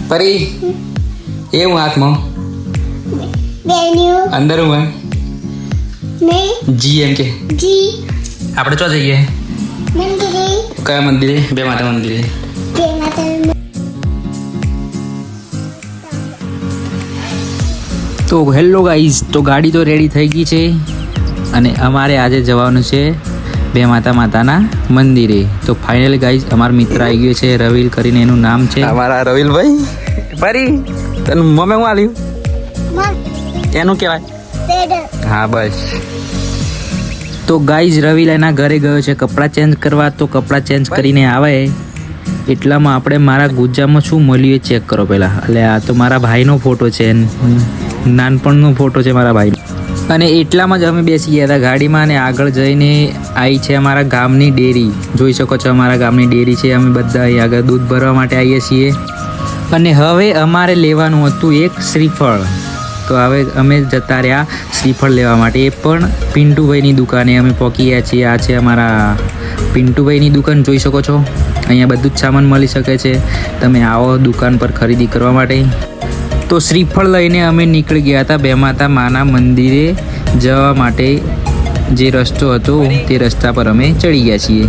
પરી એ હું હાથમાં અંદર હું જી એમ કે આપણે ચો જઈએ કયા મંદિરે બે માતા મંદિરે તો હેલો ગાઈઝ તો ગાડી તો રેડી થઈ ગઈ છે અને અમારે આજે જવાનું છે બે માતાના મંદિરે તો ફાઇનલી ગાઈઝ અમારા મિત્ર આવી ગયો છે રવિલ કરીને એનું નામ છે અમારા રવિલભાઈ પરી તને મમ્મી હું આલ્યું એનું કહેવાય હા બસ તો ગાઈઝ રવિલ એના ઘરે ગયો છે કપડાં ચેન્જ કરવા તો કપડાં ચેન્જ કરીને આવે એટલામાં આપણે મારા ગુજામાં શું મળ્યું એ ચેક કરો પહેલાં એટલે આ તો મારા ભાઈનો ફોટો છે નાનપણનો ફોટો છે મારા ભાઈનો અને એટલામાં જ અમે બેસી ગયા હતા ગાડીમાં અને આગળ જઈને આવી છે અમારા ગામની ડેરી જોઈ શકો છો અમારા ગામની ડેરી છે અમે બધા અહીં આગળ દૂધ ભરવા માટે આવીએ છીએ અને હવે અમારે લેવાનું હતું એક શ્રીફળ તો હવે અમે જતા રહ્યા શ્રીફળ લેવા માટે એ પણ પિન્ટુભાઈની દુકાને અમે પહોંચી ગયા છીએ આ છે અમારા પિન્ટુભાઈની દુકાન જોઈ શકો છો અહીંયા બધું જ સામાન મળી શકે છે તમે આવો દુકાન પર ખરીદી કરવા માટે તો શ્રીફળ લઈને અમે નીકળી ગયા હતા બે માના મંદિરે જવા માટે જે રસ્તો હતો તે રસ્તા પર અમે ચડી ગયા છીએ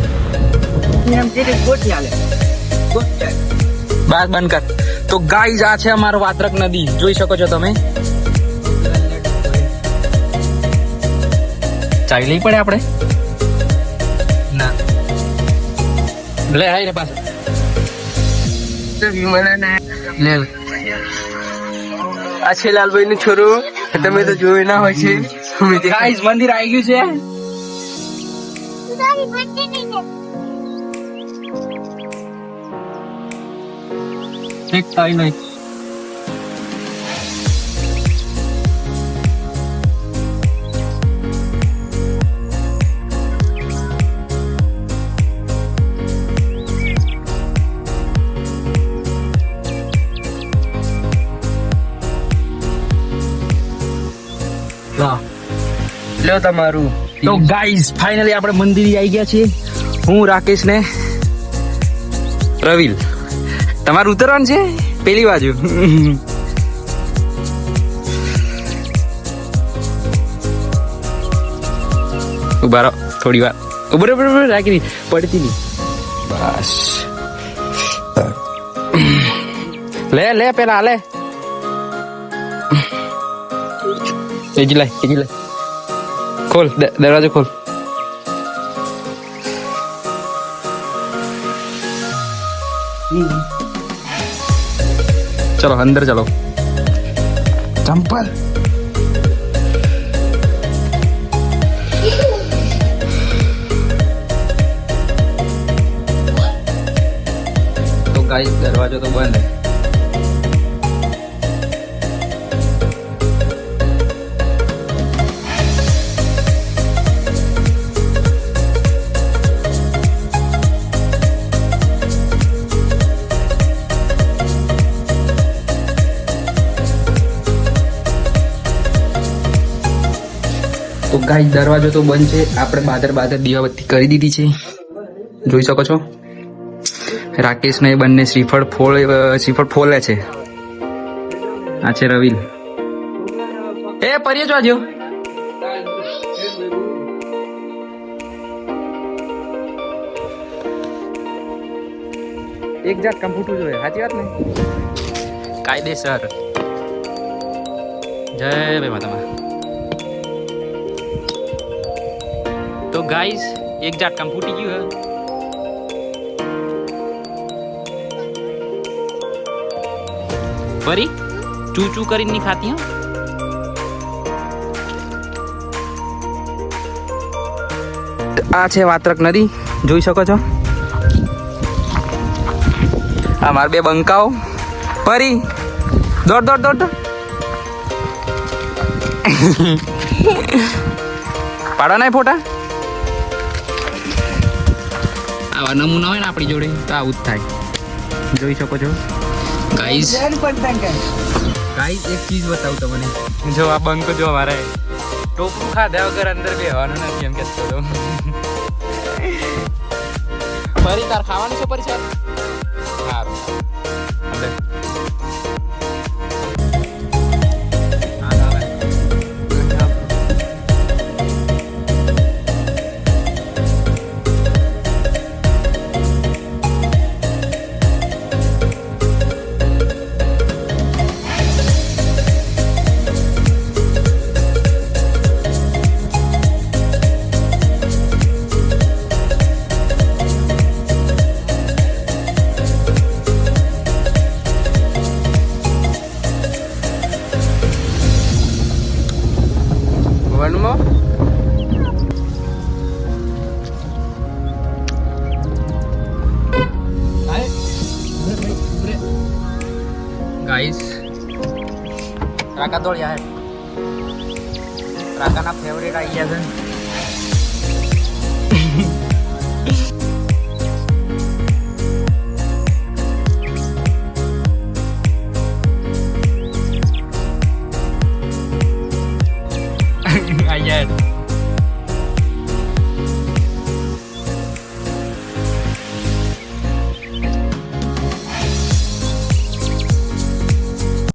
બાદ બંધ કર તો ગાઈઝ આ છે અમારો વાત્રક નદી જોઈ શકો છો તમે ચાલી લઈ પડે આપણે ના લે આય ને પાછો લે આ છે લાલભાઈ નું છોરું તમે તો જોયું ના હોય છે ગાઈઝ મંદિર આવી ગયું છે એક થાય નહીં લો તમારું તો ગાઈઝ ફાઇનલી આપણે મંદિરે આવી ગયા છીએ હું રાકેશ ને રવિલ તમારું ઉતરવાનું છે પેલી બાજુ ઉભા રહો થોડી વાર ઉભર રાખી પડતી નહીં બસ લે પેલા લે એજી લાય ખોલ દરવાજો ખોલ ચલો અંદર ચલો ચંપલ તો ગાઈસ દરવાજો તો બંધ તો ગાઈસ દરવાજો તો બંધ છે આપણે બાદર દીવાબત્તી કરી દીધી છે જોઈ શકો છો રાકેશ ને બંને શ્રીફળ ફોલે છે આ છે રવિલ એ પરિયો જો આજો એક જાત કમ્પ્યુટર જોઈએ સાચી વાત ને કાયદેસર જય બે માતા તો ગાઈસ એક ઝાટકામ ફૂટી ગયું હે ફરી ચૂ કરીને નહીં ખાતી હો આ છે વાત્રક નદી જોઈ શકો છો આ મારા બે બંકાઓ ફરી દોડ પાડો નહીં ફોટા આવા નમૂના હોય ને આપણી જોડે તો આવું જ થાય જોઈ શકો છો ગાઈસ એક ચીજ બતાવું તમને જો આ બંક જો મારે ટોપું ખાધા વગર અંદર બેહવાનું નથી એમ કે ફરી તાર ખાવાનું છે પરિચય સારું ગાઈસ રાકા દોડ યાર રાકાના ફેવરેટ આવી ગયા છે યાર